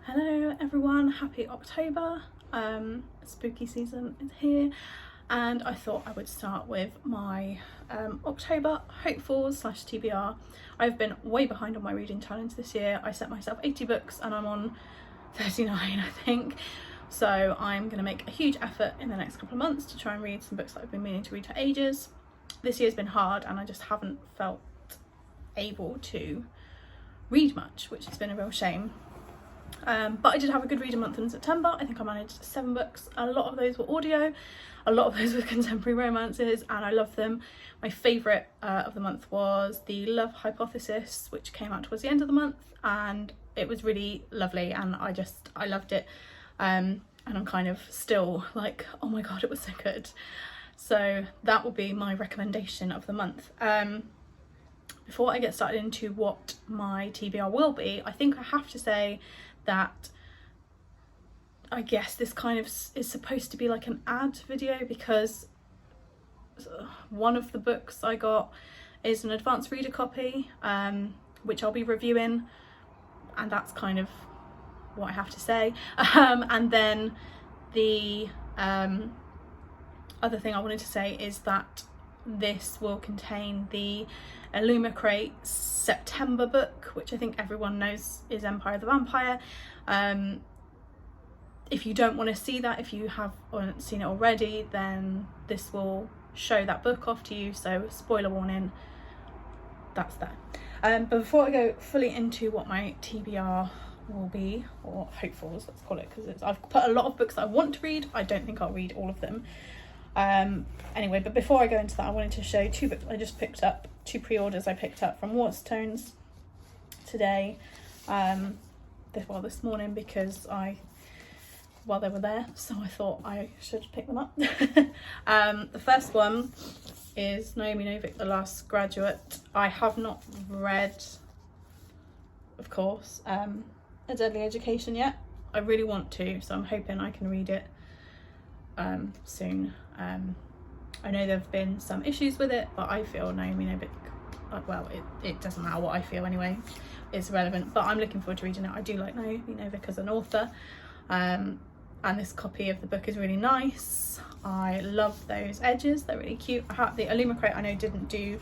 Hello everyone, happy October. Spooky season is here and I thought I would start with my October hopefuls / TBR. I've been way behind on my reading challenge this year. I set myself 80 books and I'm on 39 I think. So I'm going to make a huge effort in the next couple of months to try and read some books that I've been meaning to read for ages. This year's been hard and I just haven't felt able to read much, which has been a real shame. But I did have a good reading month in September. I think I managed 7 books. A lot of those were audio, a lot of those were contemporary romances, and I loved them. My favourite of the month was The Love Hypothesis, which came out towards the end of the month, and it was really lovely and I loved it. And I'm kind of still like, oh my god, it was so good. So that will be my recommendation of the month. Before I get started into what my TBR will be, I think I have to say that I guess this kind of is supposed to be like an ad video, because one of the books I got is an advanced reader copy, which I'll be reviewing, and that's kind of what I have to say. And then the other thing I wanted to say is that this will contain the Illumicrate September book, which I think everyone knows is Empire of the Vampire. If you don't want to see that, if you haven't seen it already, then this will show that book off to you, so spoiler warning, that's there. But before I go fully into what my TBR will be, or hopefuls, let's call it, because I've put a lot of books that I want to read. I don't think I'll read all of them. Anyway, but before I go into that, I wanted to show 2 books I just picked up, 2 pre-orders I picked up from Waterstones today, this morning, because they were there, so I thought I should pick them up. The first one is Naomi Novik, The Last Graduate. I have not read, of course, A Deadly Education yet. I really want to, so I'm hoping I can read it soon. I know there have been some issues with it, but I feel Naomi Novik, well, it doesn't matter what I feel anyway, it's relevant, but I'm looking forward to reading it. I do like Naomi Novik as an author, and this copy of the book is really nice. I love those edges, they're really cute. The Illumicrate I know didn't do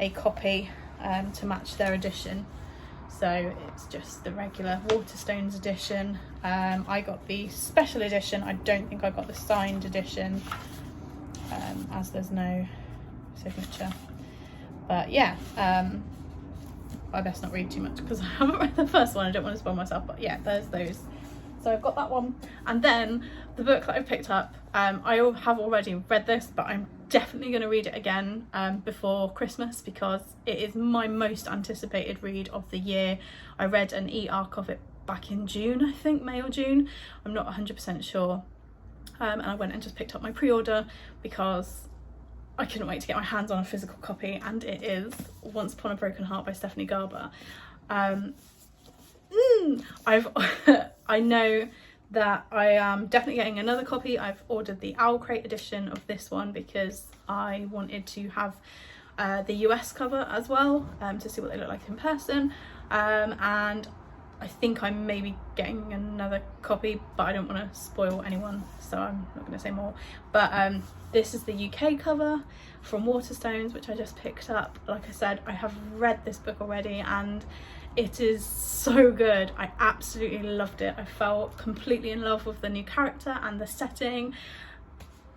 a copy to match their edition, so it's just the regular Waterstones edition. I got the special edition. I don't think I got the signed edition, as there's no signature. But yeah, I best not read too much because I haven't read the first one. I don't want to spoil myself, but yeah, there's those. So I've got that one, and then the book that I've picked up, I have already read this, but I'm definitely going to read it again before Christmas, because it is my most anticipated read of the year. I read an e-arc of it back in June, I think, May or June, I'm not 100% sure, and I went and just picked up my pre-order because I couldn't wait to get my hands on a physical copy, and it is Once Upon a Broken Heart by Stephanie Garber. I know that I am definitely getting another copy. I've ordered the Owl Crate edition of this one because I wanted to have the US cover as well, to see what they look like in person, and I think I'm maybe getting another copy, but I don't want to spoil anyone, so I'm not going to say more. But this is the UK cover from Waterstones, which I just picked up. Like I said, I have read this book already and it is so good. I absolutely loved it. I fell completely in love with the new character and the setting,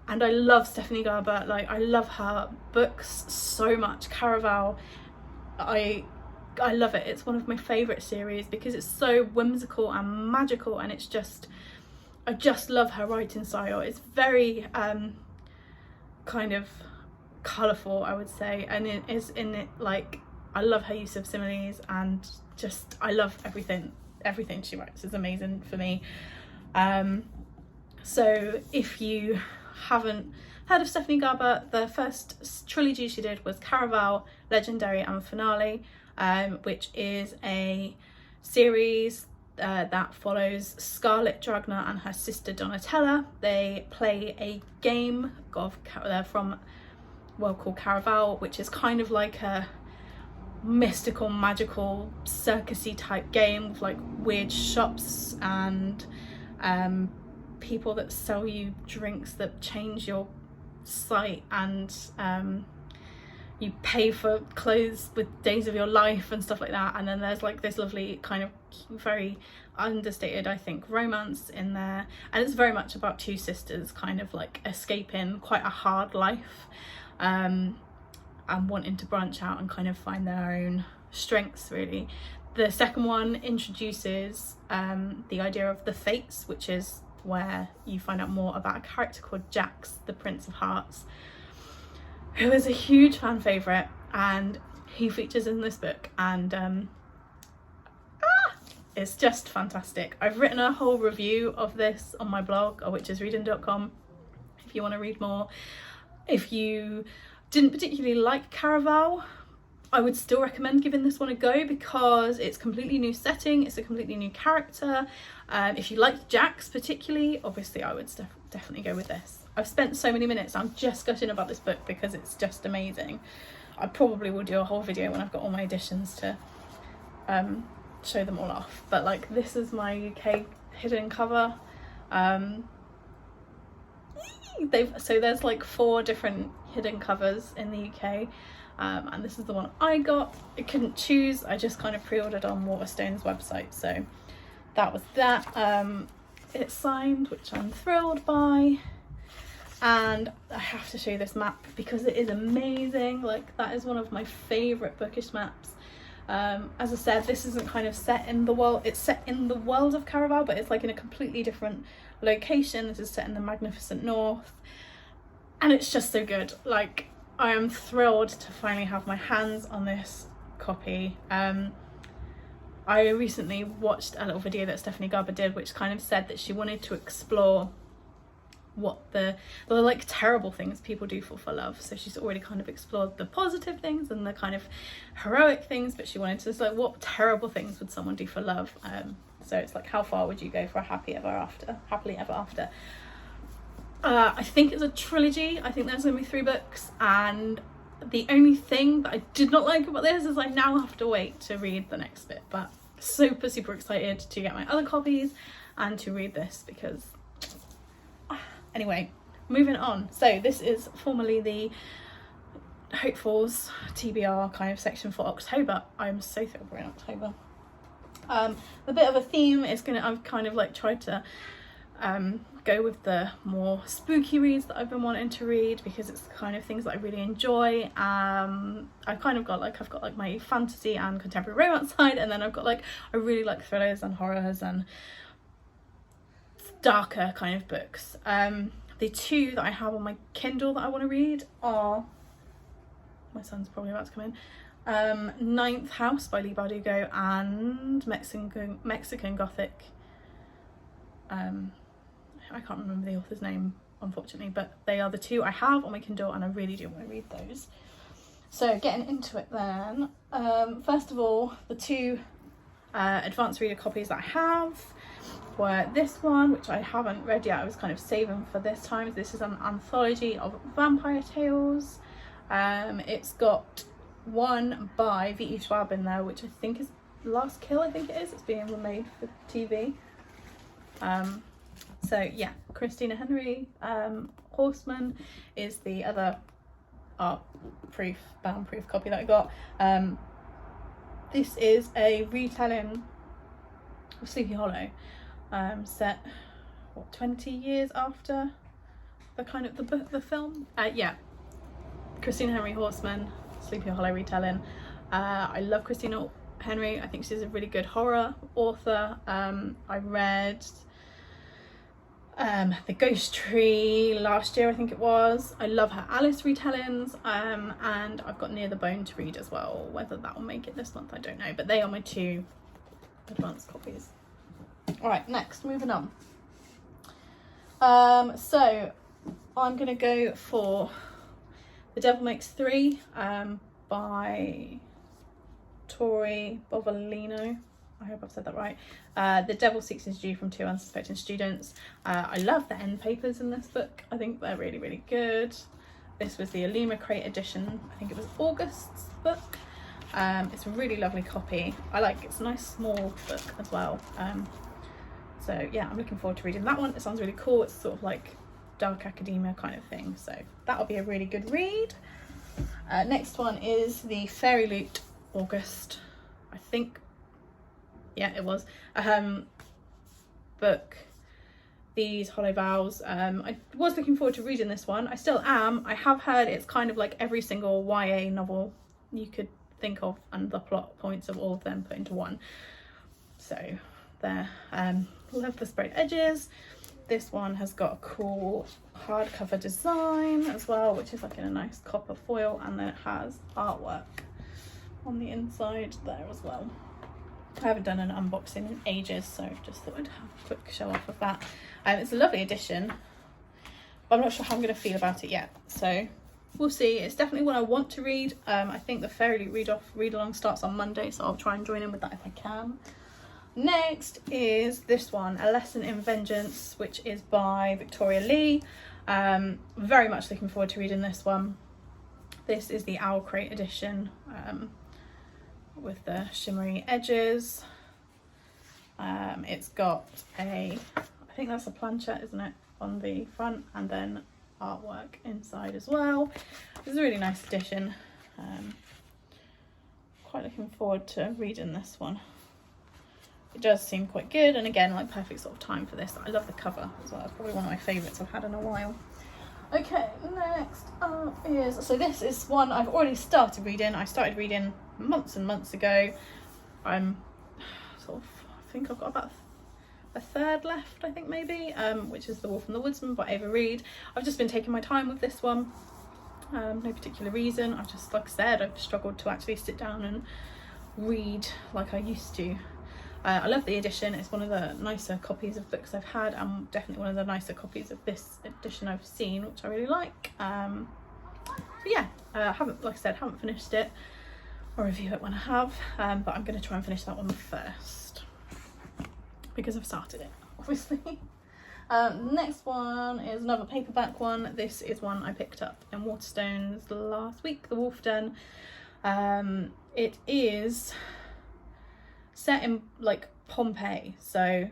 and I love Stephanie Garber. Like, I love her books so much. Caraval, I love it. It's one of my favourite series because it's so whimsical and magical, and it's just, I just love her writing style. It's very kind of colourful, I would say, and it is in it, like, I love her use of similes, and just I love everything she writes is amazing for me. So if you haven't heard of Stephanie Garber, the first trilogy she did was Caraval, Legendary and Finale, which is a series that follows Scarlett Dragner and her sister Donatella. They play a game from called Caraval, which is kind of like a mystical, magical, circusy type game with like weird shops and people that sell you drinks that change your sight, and you pay for clothes with days of your life and stuff like that. And then there's like this lovely kind of very understated, I think, romance in there, and it's very much about two sisters kind of like escaping quite a hard life and wanting to branch out and kind of find their own strengths, really. The second one introduces the idea of the Fates, which is where you find out more about a character called Jax, the Prince of Hearts, who is a huge fan favourite, and he features in this book, and it's just fantastic. I've written a whole review of this on my blog, witchesreading.com, if you want to read more. If you didn't particularly like Caraval, I would still recommend giving this one a go, because it's a completely new setting, it's a completely new character. If you like Jax particularly, obviously I would definitely go with this. I've spent so many minutes, I'm just gushing about this book because it's just amazing. I probably will do a whole video when I've got all my editions to show them all off. But like, this is my UK hidden cover. So there's like 4 different hidden covers in the UK. And this is the one I got. I couldn't choose, I just kind of pre-ordered on Waterstone's website, so that was that. It's signed, which I'm thrilled by, and I have to show you this map because it is amazing. Like, that is one of my favourite bookish maps. As I said, this isn't kind of set in the world, it's set in the world of Caraval, but it's like in a completely different location. This is set in the magnificent north, and it's just so good. Like, I am thrilled to finally have my hands on this copy. I recently watched a little video that Stephanie Garber did, which kind of said that she wanted to explore what the like terrible things people do for love. So she's already kind of explored the positive things and the kind of heroic things, but she wanted to, like, what terrible things would someone do for love? So it's like, how far would you go for a happily ever after? I think it's a trilogy. I think there's going to be 3 books, and the only thing that I did not like about this is I now have to wait to read the next bit, but super excited to get my other copies and to read this, because anyway, moving on. So this is formerly the Hopefuls TBR kind of section for October. I'm so thrilled we're in October. A bit of a theme is I've kind of like tried to go with the more spooky reads that I've been wanting to read, because it's the kind of things that I really enjoy. I've got like my fantasy and contemporary romance side, and then I've got like, I really like thrillers and horrors and darker kind of books. The 2 that I have on my Kindle that I want to read are, my son's probably about to come in, Ninth House by Leigh Bardugo and Mexican Gothic. I can't remember the author's name, unfortunately, but they are the 2 I have on my Kindle, and I really do want to read those. So getting into it then, first of all, the 2 advanced reader copies that I have were this one, which I haven't read yet, I was kind of saving for this time. This is an anthology of vampire tales. It's got one by V.E. Schwab in there, which I think is Last Kill, I think it is. It's being remade for TV. So yeah, Christina Henry, Horseman is the other art-proof, bound-proof copy that I got. This is a retelling of Sleepy Hollow, set, what, 20 years after the kind of the film? Yeah, Christina Henry, Horseman, Sleepy Hollow retelling. I love Christina Henry. I think she's a really good horror author. I read The Ghost Tree last year, I think it was. I love her Alice retellings, and I've got Near the Bone to read as well. Whether that will make it this month, I don't know, but they are my 2 advanced copies. Alright, next, moving on. So I'm gonna go for The Devil Makes 3 by Tori Bovalino. I hope I've said that right. The Devil Seeks His Due from 2 Unsuspecting Students. I love the end papers in this book. I think they're really good. This was the Alima Crate edition. I think it was August's book. It's a really lovely copy. It's a nice small book as well. So yeah, I'm looking forward to reading that one. It sounds really cool. It's sort of like dark academia kind of thing, so that'll be a really good read. Next one is the Fairy Loot August, I think, yeah it was, book, These Hollow Vows. I was looking forward to reading this one. I still am. I have heard it's kind of like every single YA novel you could think of, and the plot points of all of them put into one. So there. Love the sprayed edges. This one has got a cool hardcover design as well, which is like in a nice copper foil, and then it has artwork on the inside there as well. I haven't done an unboxing in ages, so just thought I'd have a quick show off of that. It's a lovely edition, but I'm not sure how I'm going to feel about it yet, so we'll see. It's definitely one I want to read. I think the Fairy Loot read along starts on Monday, so I'll try and join in with that if I can. Next is this one, A Lesson in Vengeance, which is by Victoria Lee. Very much looking forward to reading this one. This is the Owl Crate edition, with the shimmery edges. It's got I think that's a planchette, isn't it, on the front, and then artwork inside as well. It's a really nice edition. Quite looking forward to reading this one. It does seem quite good, and again, like perfect sort of time for this. I love the cover as well. It's probably one of my favourites I've had in a while. Okay, next up is, so this is one I've already started reading. I started reading months and months ago. I'm sort of, I think I've got about a third left, I think maybe, which is The Wolf and the Woodsman by Ava Reid. I've just been taking my time with this one. No particular reason. I've just, like I said, I've struggled to actually sit down and read like I used to. I love the edition. It's one of the nicer copies of books I've had, and definitely one of the nicer copies of this edition I've seen, which I really like. So yeah, haven't, like I said, haven't finished it. I'll review it when I have, but I'm going to try and finish that one first because I've started it, obviously. Next one is another paperback one. This is one I picked up in Waterstones last week, The Wolf Den. It is set in like Pompeii, so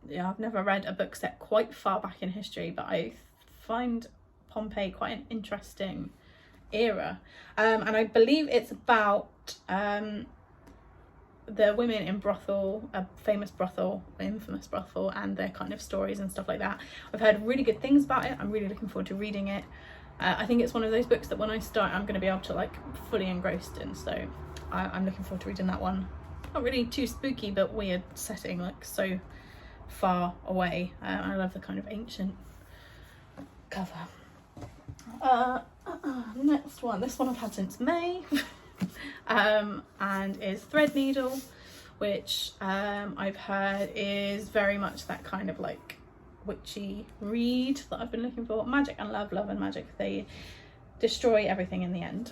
yeah, I've never read a book set quite far back in history, but I find Pompeii quite an interesting era, and I believe it's about the women in brothel, a famous brothel, infamous brothel, and their kind of stories and stuff like that. I've heard really good things about it. I'm really looking forward to reading it. I think it's one of those books that when I start, I'm going to be able to like fully engrossed in, so I'm looking forward to reading that one. Not really too spooky, but weird setting, like so far away. I love the kind of ancient cover. Next one, this one I've had since May, and is Threadneedle, which I've heard is very much that kind of like witchy read that I've been looking for. Magic and love, love and magic, they destroy everything in the end.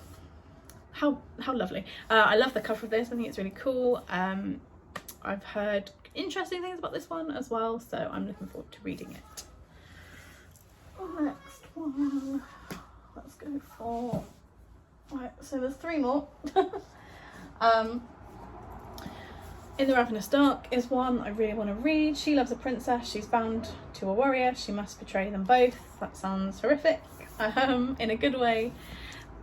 How lovely. I love the cover of this. I think it's really cool. I've heard interesting things about this one as well, so I'm looking forward to reading it. Next one, let's go for, right, so there's three more. In the Ravenous Dark is one I really want to read. She loves a princess, she's bound to a warrior, she must betray them both. That sounds horrific, in a good way.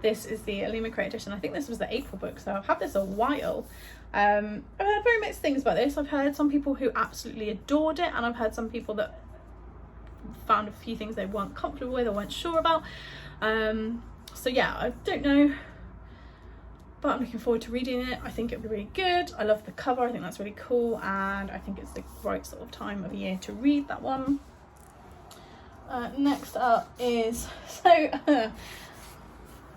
This is the Alima Crate edition. I think this was the April book, so I've had this a while. I've heard very mixed things about this. I've heard some people who absolutely adored it, and I've heard some people that found a few things they weren't comfortable with or weren't sure about. So yeah, I don't know, but I'm looking forward to reading it. I think it'll be really good. I love the cover. I think that's really cool, and I think it's the right sort of time of year to read that one. Next up is, so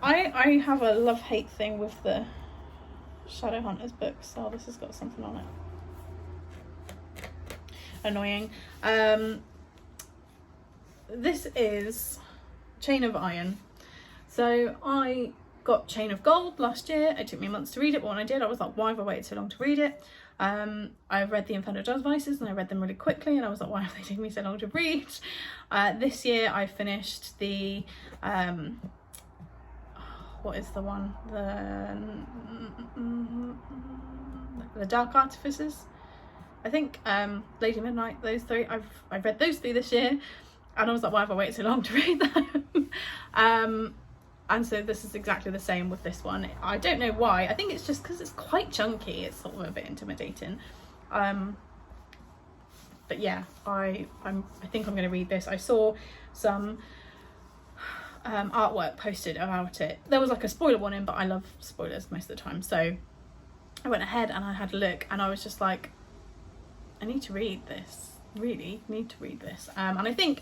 I have a love-hate thing with the Shadowhunters books. Oh, this has got something on it. Annoying. This is Chain of Iron. So I got Chain of Gold last year. It took me months to read it, but when I did, I was like, why have I waited so long to read it? I read the Infernal Devices and I read them really quickly, and I was like, why have they taken me so long to read? what is the one, the Dark Artificers, I think, Lady Midnight, those three. I've read those three this year, and I was like, why have I waited so long to read them? And so this is exactly the same with this one. I don't know why. I think it's just because it's quite chunky. It's sort of a bit intimidating. But yeah, I think I'm going to read this. I saw some artwork posted about it. There was like a spoiler warning, but I love spoilers most of the time. So I went ahead and I had a look, and I was just like, I need to read this. Really need to read this. And I think,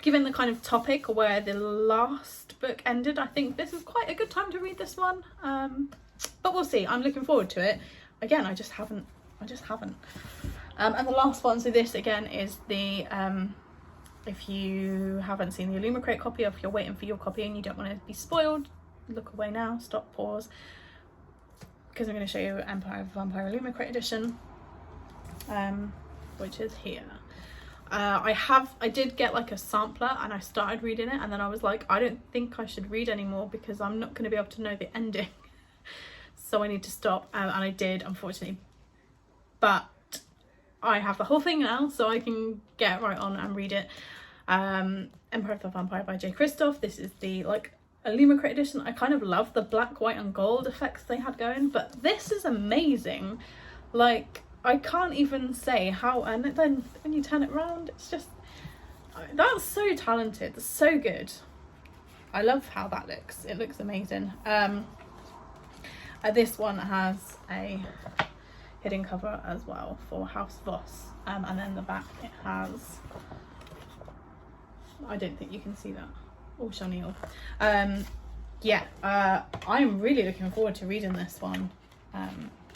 given the kind of topic where the last book ended, I think this is quite a good time to read this one. But we'll see. I'm looking forward to it. Again, I just haven't. And the last one, so this again is the, if you haven't seen the Illumicrate copy, or if you're waiting for your copy and you don't want to be spoiled, look away now, stop, pause, because I'm going to show you Empire of Vampire Illumicrate edition, which is here. I did get like a sampler, and I started reading it, and then I was like, I don't think I should read anymore because I'm not going to be able to know the ending. So I need to stop, and I did, unfortunately. But I have the whole thing now, so I can get right on and read it. Empire of the Vampire by J. Christoph. This is the like Illumicrate edition. I kind of love the black, white and gold effects they had going, but this is amazing. Like, I can't even say how, and then when you turn it around, it's just, that's so talented, that's so good. I love how that looks. It looks amazing. This one has a hidden cover as well for House Voss, and then the back it has, I don't think you can see that, oh Chanel. Yeah, I'm really looking forward to reading this one.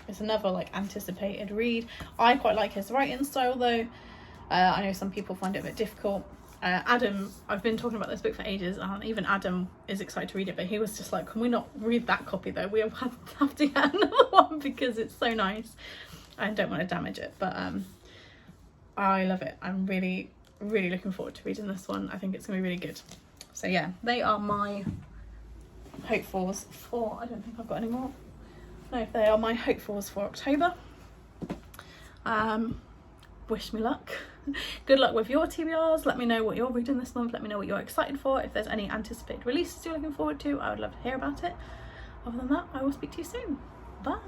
It's another like anticipated read. I quite like his writing style though. I know some people find it a bit difficult. Adam, I've been talking about this book for ages, and even Adam is excited to read it, but he was just like, can we not read that copy though? We have to get another one because it's so nice. I don't want to damage it, but I love it. I'm really, really looking forward to reading this one. I think it's going to be really good. So yeah, they are my hopefuls for, I don't think I've got any more. No, they are my hopefuls for October. Wish me luck. Good luck with your TBRs. Let me know what you're reading this month. Let me know what you're excited for. If there's any anticipated releases you're looking forward to, I would love to hear about it. Other than that, I will speak to you soon. Bye.